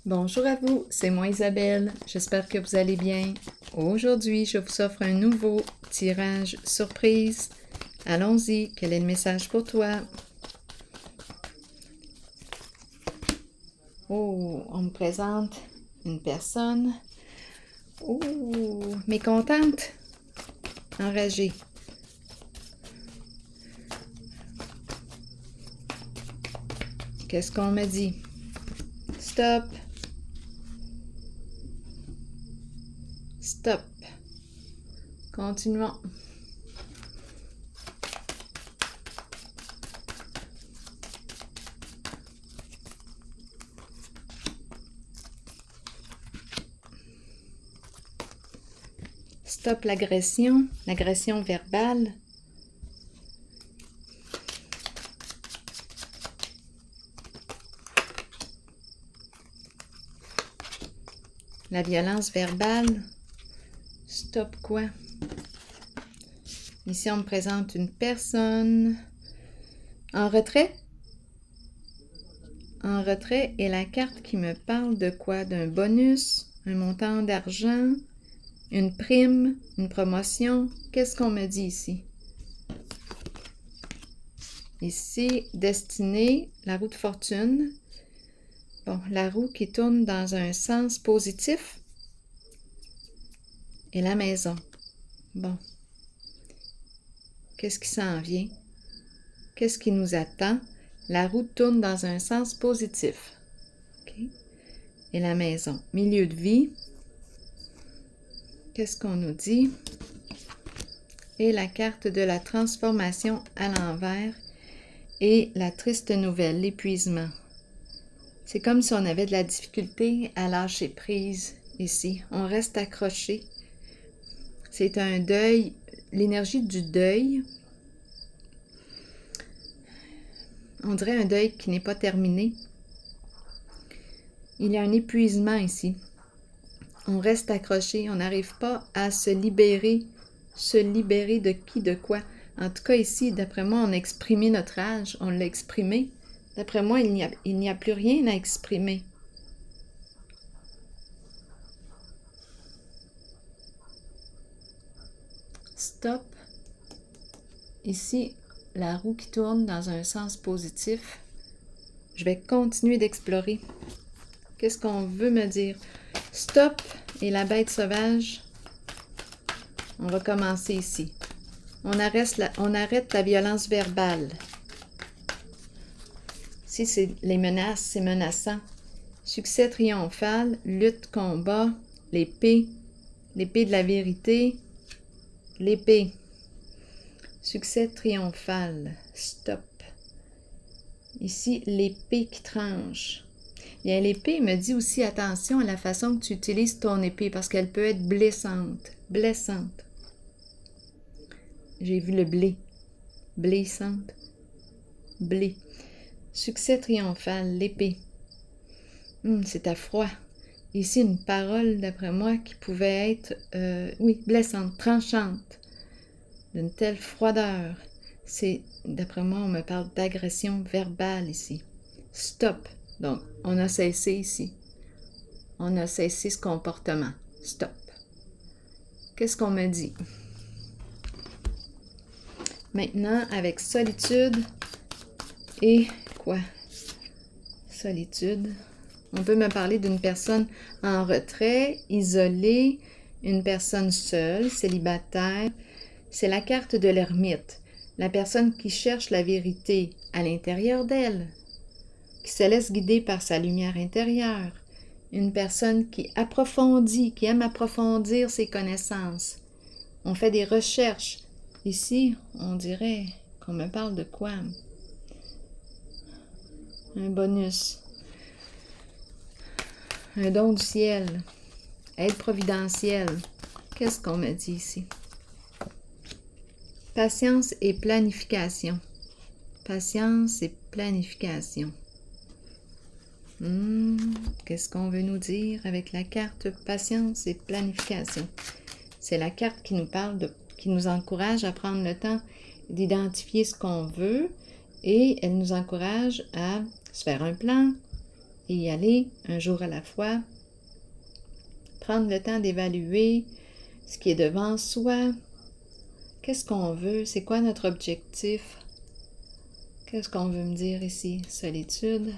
Bonjour à vous, c'est moi Isabelle, j'espère que vous allez bien. Aujourd'hui, je vous offre un nouveau tirage surprise. Allons-y, quel est le message pour toi? Oh, on me présente une personne. Oh, mécontente, enragée. Qu'est-ce qu'on me dit? Stop. Stop. Continuons. Stop l'agression verbale. La violence verbale. Stop quoi? Ici, on me présente une personne en retrait. En retrait est la carte qui me parle de quoi? D'un bonus, un montant d'argent, une prime, une promotion. Qu'est-ce qu'on me dit ici? Ici, destinée, la roue de fortune. Bon, la roue qui tourne dans un sens positif. Et la maison. Bon. Qu'est-ce qui s'en vient? Qu'est-ce qui nous attend? La roue tourne dans un sens positif. Okay. Et la maison. Milieu de vie. Qu'est-ce qu'on nous dit? Et la carte de la transformation à l'envers. Et la triste nouvelle, l'épuisement. C'est comme si on avait de la difficulté à lâcher prise ici. On reste accroché. C'est un deuil, l'énergie du deuil. On dirait un deuil qui n'est pas terminé. Il y a un épuisement ici. On reste accroché, on n'arrive pas à se libérer. Se libérer de qui, de quoi? En tout cas ici, d'après moi, on a exprimé notre âge, on l'a exprimé. D'après moi, il n'y a plus rien à exprimer. Stop. Ici, la roue qui tourne dans un sens positif. Je vais continuer d'explorer. Qu'est-ce qu'on veut me dire? Stop et la bête sauvage. On va commencer ici. On arrête la violence verbale. Si c'est les menaces, c'est menaçant. Succès triomphal, lutte, combat, l'épée de la vérité, l'épée. Succès triomphal, stop. Ici, l'épée qui tranche. Bien, l'épée me dit aussi attention à la façon que tu utilises ton épée parce qu'elle peut être blessante. Blessante. J'ai vu le blé. Blessante. Blé. Succès triomphal, l'épée. C'est à froid. Ici, une parole, d'après moi, qui pouvait être, blessante, tranchante, d'une telle froideur. C'est, d'après moi, on me parle d'agression verbale ici. Stop. Donc, on a cessé ici. On a cessé ce comportement. Stop. Qu'est-ce qu'on me dit? Maintenant, avec solitude et quoi? Solitude. On peut me parler d'une personne en retrait, isolée, une personne seule, célibataire. C'est la carte de l'ermite. La personne qui cherche la vérité à l'intérieur d'elle, qui se laisse guider par sa lumière intérieure. Une personne qui approfondit, qui aime approfondir ses connaissances. On fait des recherches. Ici, on dirait qu'on me parle de quoi? Un bonus. Un don du ciel. Aide providentielle. Qu'est-ce qu'on me dit ici? Patience et planification. Patience et planification. Qu'est-ce qu'on veut nous dire avec la carte patience et planification? C'est la carte qui nous parle qui nous encourage à prendre le temps d'identifier ce qu'on veut et elle nous encourage à se faire un plan, et y aller un jour à la fois. Prendre le temps d'évaluer ce qui est devant soi. Qu'est-ce qu'on veut? C'est quoi notre objectif? Qu'est-ce qu'on veut me dire ici? Solitude.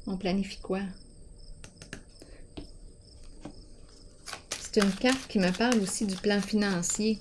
On planifie quoi? C'est une carte qui me parle aussi du plan financier.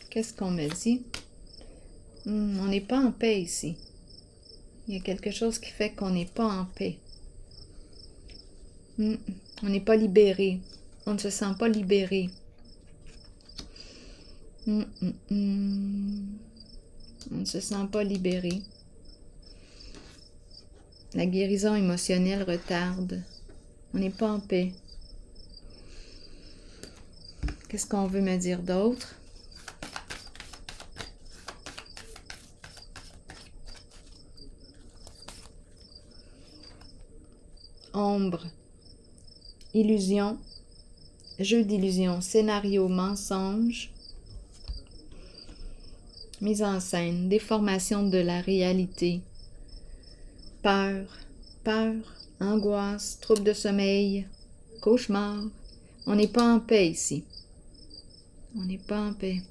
Qu'est-ce qu'on me dit? On n'est pas en paix ici. Il y a quelque chose qui fait qu'on n'est pas en paix. On n'est pas libéré. On ne se sent pas libéré. On ne se sent pas libéré. La guérison émotionnelle retarde. On n'est pas en paix. Qu'est-ce qu'on veut me dire d'autre? Ombre, illusion, jeu d'illusion, scénario, mensonge, mise en scène, déformation de la réalité, peur, angoisse, trouble de sommeil, cauchemar. On n'est pas en paix ici. On n'est pas en paix.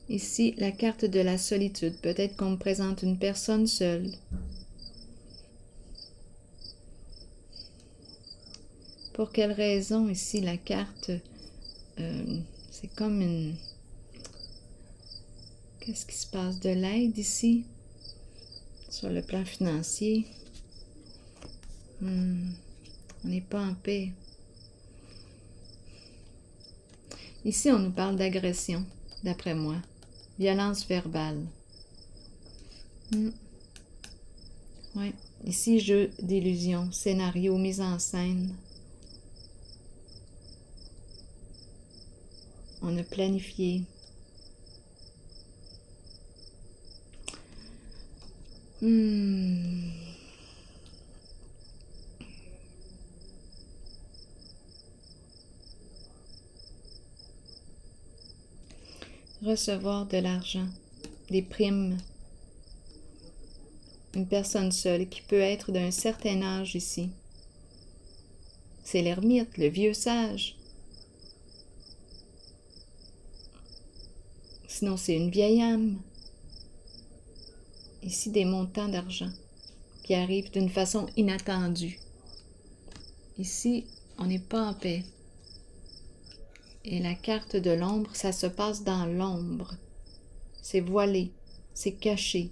Ici, la carte de la solitude. Peut-être qu'on me présente une personne seule. Pour quelle raison ici la carte, c'est comme une... Qu'est-ce qui se passe? De l'aide ici? Sur le plan financier? On n'est pas en paix. Ici, on nous parle d'agression, d'après moi. Violence verbale. Oui. Ici, jeu d'illusion, scénario, mise en scène. On a planifié. Recevoir de l'argent, des primes. Une personne seule qui peut être d'un certain âge ici. C'est l'ermite, le vieux sage. Sinon, c'est une vieille âme. Ici, des montants d'argent qui arrivent d'une façon inattendue. Ici, on n'est pas en paix. Et la carte de l'ombre, ça se passe dans l'ombre. C'est voilé, c'est caché.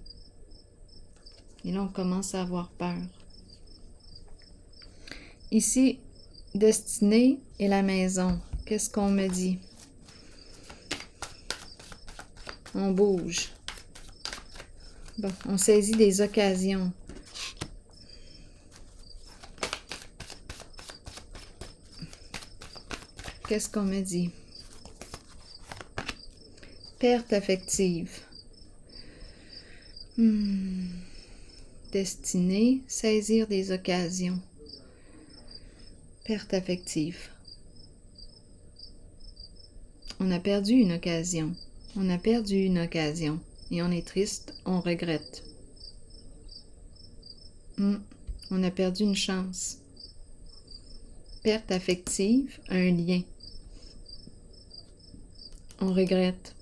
Et là, on commence à avoir peur. Ici, destinée et la maison. Qu'est-ce qu'on me dit? On bouge. Bon, on saisit des occasions. Qu'est-ce qu'on me dit? Perte affective. Destinée, saisir des occasions. Perte affective. On a perdu une occasion. On a perdu une occasion. Et on est triste, on regrette. On a perdu une chance. Perte affective, un lien. On regrette.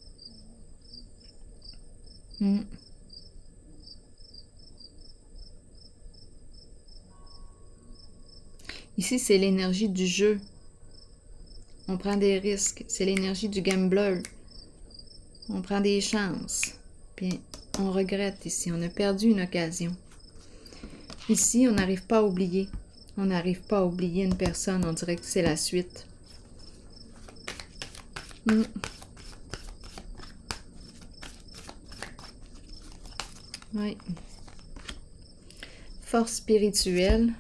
Ici, c'est l'énergie du jeu. On prend des risques. C'est l'énergie du gambler. On prend des chances. Puis on regrette ici. On a perdu une occasion. Ici, on n'arrive pas à oublier. On n'arrive pas à oublier une personne. On dirait que c'est la suite. Oui. Force spirituelle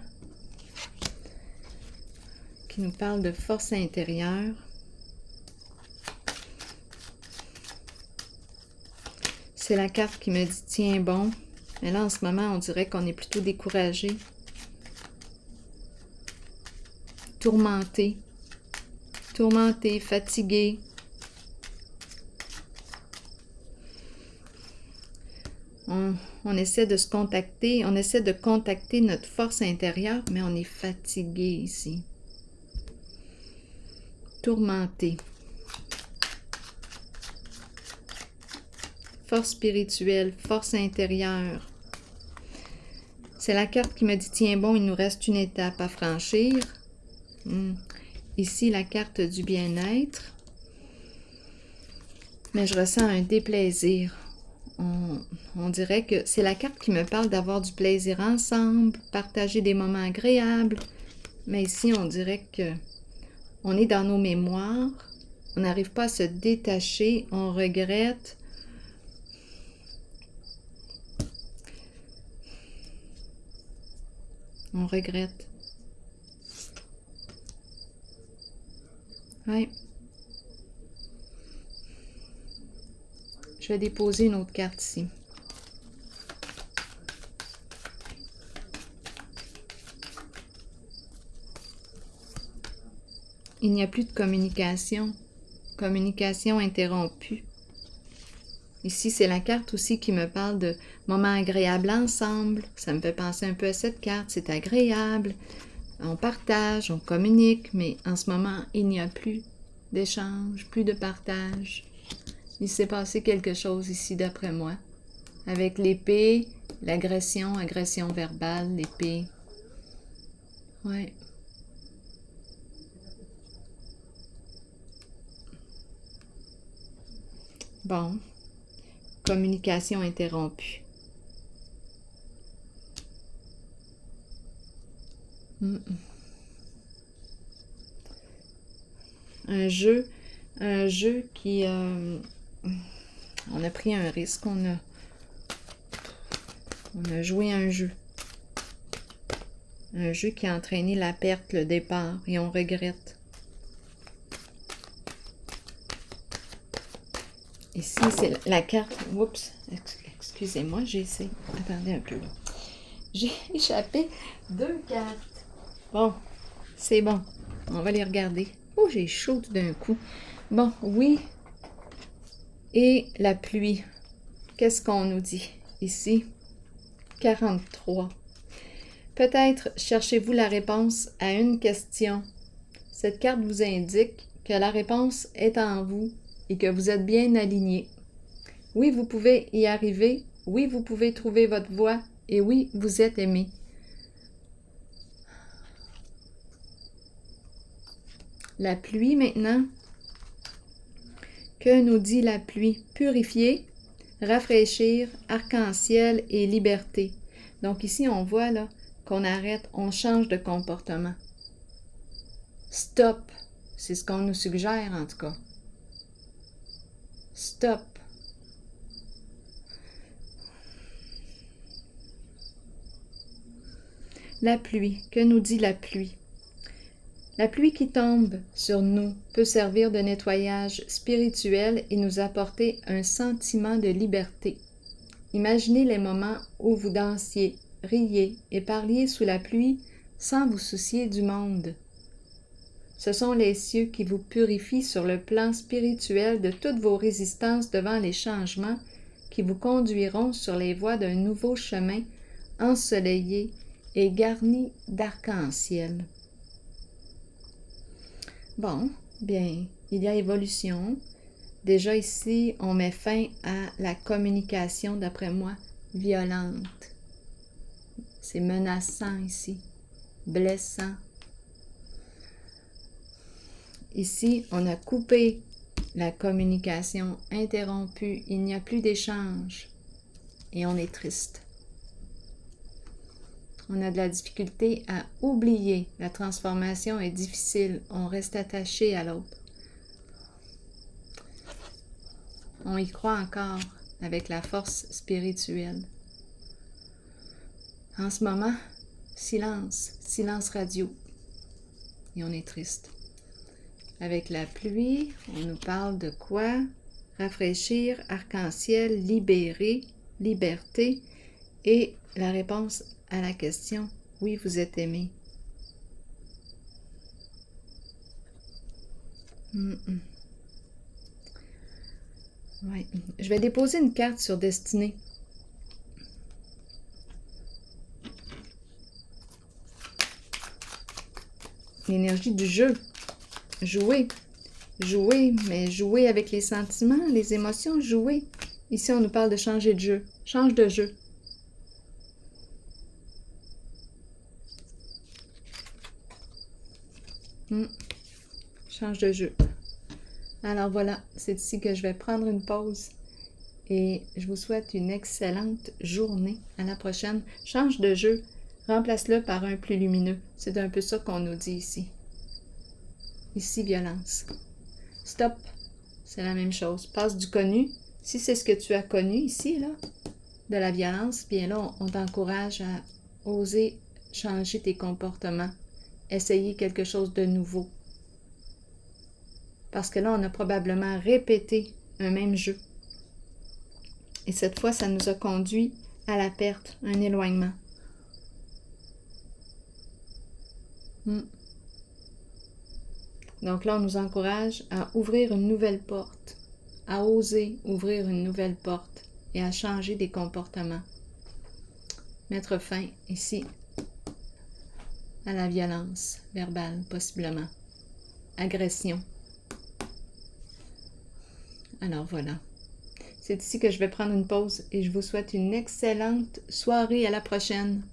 qui nous parle de force intérieure. C'est la carte qui me dit « Tiens bon ». Mais là, en ce moment, on dirait qu'on est plutôt découragé. Tourmenté. Tourmenté, fatigué. On essaie de se contacter, on essaie de contacter notre force intérieure, mais on est fatigué ici. Tourmenté. Force spirituelle, force intérieure. C'est la carte qui me dit, tiens bon, il nous reste une étape à franchir. Ici, la carte du bien-être. Mais je ressens un déplaisir. On dirait que c'est la carte qui me parle d'avoir du plaisir ensemble, partager des moments agréables. Mais ici, on dirait que on est dans nos mémoires. On n'arrive pas à se détacher. On regrette. On regrette. Ouais. Je vais déposer une autre carte ici. Il n'y a plus de communication. Communication interrompue. Ici, c'est la carte aussi qui me parle de moments agréables ensemble. Ça me fait penser un peu à cette carte. C'est agréable. On partage, on communique, mais en ce moment, il n'y a plus d'échange, plus de partage. Il s'est passé quelque chose ici, d'après moi. Avec l'épée, l'agression, agression verbale, l'épée. Ouais. Bon. Communication interrompue. Un jeu qui... on a pris un risque, on a joué un jeu. Un jeu qui a entraîné la perte, le départ, et on regrette. Ici, c'est la carte... Oups, excusez-moi, j'ai essayé. Attendez un peu. J'ai échappé 2 cartes. Bon, c'est bon. On va les regarder. Oh, j'ai chaud tout d'un coup. Bon, oui. Et la pluie. Qu'est-ce qu'on nous dit ici? 43. Peut-être cherchez-vous la réponse à une question. Cette carte vous indique que la réponse est en vous et que vous êtes bien aligné. Oui, vous pouvez y arriver. Oui, vous pouvez trouver votre voie. Et oui, vous êtes aimé. La pluie maintenant. Que nous dit la pluie? Purifier, rafraîchir, arc-en-ciel et liberté. Donc ici, on voit là qu'on arrête, on change de comportement. Stop. C'est ce qu'on nous suggère en tout cas. Stop. La pluie. Que nous dit la pluie? La pluie qui tombe sur nous peut servir de nettoyage spirituel et nous apporter un sentiment de liberté. Imaginez les moments où vous dansiez, riez et parliez sous la pluie sans vous soucier du monde. Ce sont les cieux qui vous purifient sur le plan spirituel de toutes vos résistances devant les changements qui vous conduiront sur les voies d'un nouveau chemin ensoleillé et garni d'arc-en-ciel. Bon, bien, il y a évolution. Déjà ici, on met fin à la communication, d'après moi, violente. C'est menaçant ici, blessant. Ici, on a coupé la communication, interrompue. Il n'y a plus d'échange et on est triste. On a de la difficulté à oublier. La transformation est difficile. On reste attaché à l'autre. On y croit encore avec la force spirituelle. En ce moment, silence, silence radio. Et on est triste. Avec la pluie, on nous parle de quoi? Rafraîchir, arc-en-ciel, libérer, liberté. Et la réponse à la question, oui, vous êtes aimé. Ouais. Je vais déposer une carte sur destinée. l'énergie du jeu. Jouer. Jouer, mais jouer avec les sentiments, les émotions, jouer. Ici, on nous parle de changer de jeu. Change de jeu. Change de jeu. Alors voilà, c'est ici que je vais prendre une pause et je vous souhaite une excellente journée. À la prochaine. Change de jeu. Remplace-le par un plus lumineux. C'est un peu ça qu'on nous dit ici. Ici, violence. Stop. C'est la même chose. Passe du connu. Si c'est ce que tu as connu ici, là, de la violence, bien là, on t'encourage à oser changer tes comportements. Essayer quelque chose de nouveau. Parce que là, on a probablement répété un même jeu. Et cette fois, ça nous a conduit à la perte, un éloignement. Donc là, on nous encourage à ouvrir une nouvelle porte, à oser ouvrir une nouvelle porte et à changer des comportements. Mettre fin ici à la violence verbale, possiblement. Agression. Alors voilà. C'est ici que je vais prendre une pause et je vous souhaite une excellente soirée. À la prochaine.